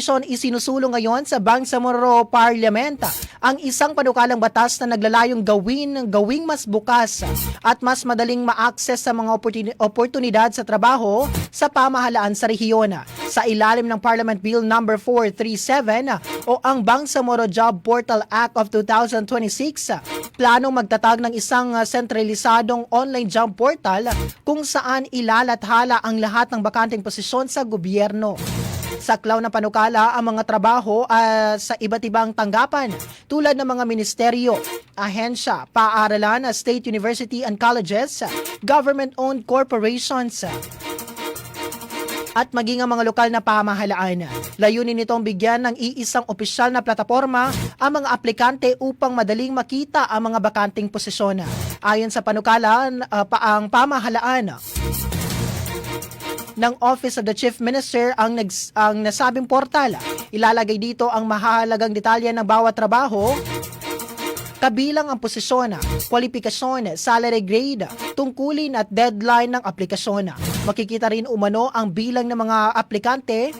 Isinusulong ngayon sa Bangsamoro Parliament ang isang panukalang batas na naglalayong gawing mas bukas at mas madaling ma-access sa mga oportunidad sa trabaho sa pamahalaan sa rehiyon. Sa ilalim ng Parliament Bill No. 437 o ang Bangsamoro Job Portal Act of 2026, planong magtatag ng isang sentralisadong online job portal kung saan ilalathala ang lahat ng bakanteng posisyon sa gobyerno. Saklaw na panukala ang mga trabaho sa iba't ibang tanggapan tulad ng mga ministeryo, ahensya, paaralan, state university and colleges, government-owned corporations, at maging ang mga lokal na pamahalaan. Layunin nitong bigyan ng iisang opisyal na plataporma ang mga aplikante upang madaling makita ang mga bakanting posisyon. Ayon sa panukala, ang pamahalaan ng Office of the Chief Minister ang nasabing portal. Ilalagay dito ang mahalagang detalye ng bawat trabaho, kabilang ang posisyon, kwalifikasyon, salary grade, tungkulin at deadline ng aplikasyon. Makikita rin umano ang bilang ng mga aplikante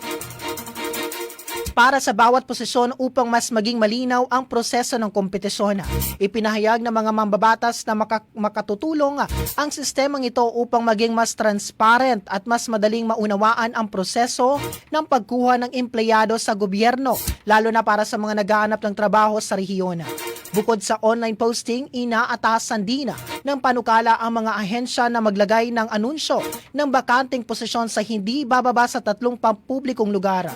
para sa bawat posisyon upang mas maging malinaw ang proseso ng kompetisyon. Ipinahayag ng mga mambabatas na makatutulong ang sistemang ito upang maging mas transparent at mas madaling maunawaan ang proseso ng pagkuha ng empleyado sa gobyerno, lalo na para sa mga naghahanap ng trabaho sa rehiyon. Bukod sa online posting, inaatasan din ng panukala ang mga ahensya na maglagay ng anunsyo ng bakanteng posisyon sa hindi bababa sa 3 pampublikong lugar.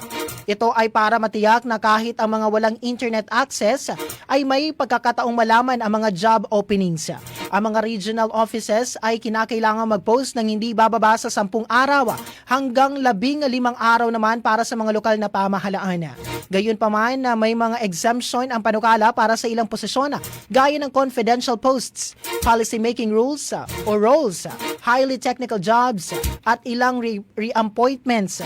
Ito ay para matiyak na kahit ang mga walang internet access ay may pagkakataong malaman ang mga job openings. Ang mga regional offices ay kinakailangan mag-post ng hindi bababa sa 10 araw hanggang 15 araw naman para sa mga lokal na pamahalaan. Gayunpaman, may mga exemption ang panukala para sa ilang posisyon gaya ng confidential posts, policy making rules o roles, highly technical jobs at ilang re-appointments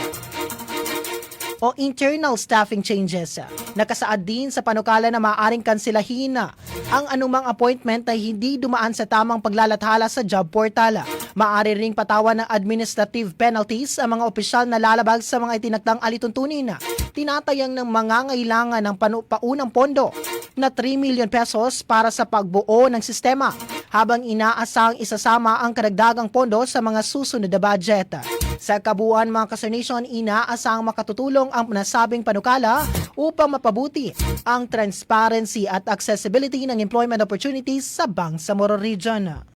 o internal staffing changes. Nakasaad din sa panukala na maaaring kansilahin ang anumang appointment na hindi dumaan sa tamang paglalathala sa job portal. Maaari ring patawan ng administrative penalties ang mga opisyal na lalabag sa mga itinakdang alituntunin. Tinatayang ng mangangailangan ng paunang pondo na 3 million pesos para sa pagbuo ng sistema, habang inaasang isasama ang karagdagang pondo sa mga susunod na budget. Sa kabuuan, mga ka-Nation, inaasang makatutulong ang nasabing panukala upang mapabuti ang transparency at accessibility ng employment opportunities sa Bangsamoro Region.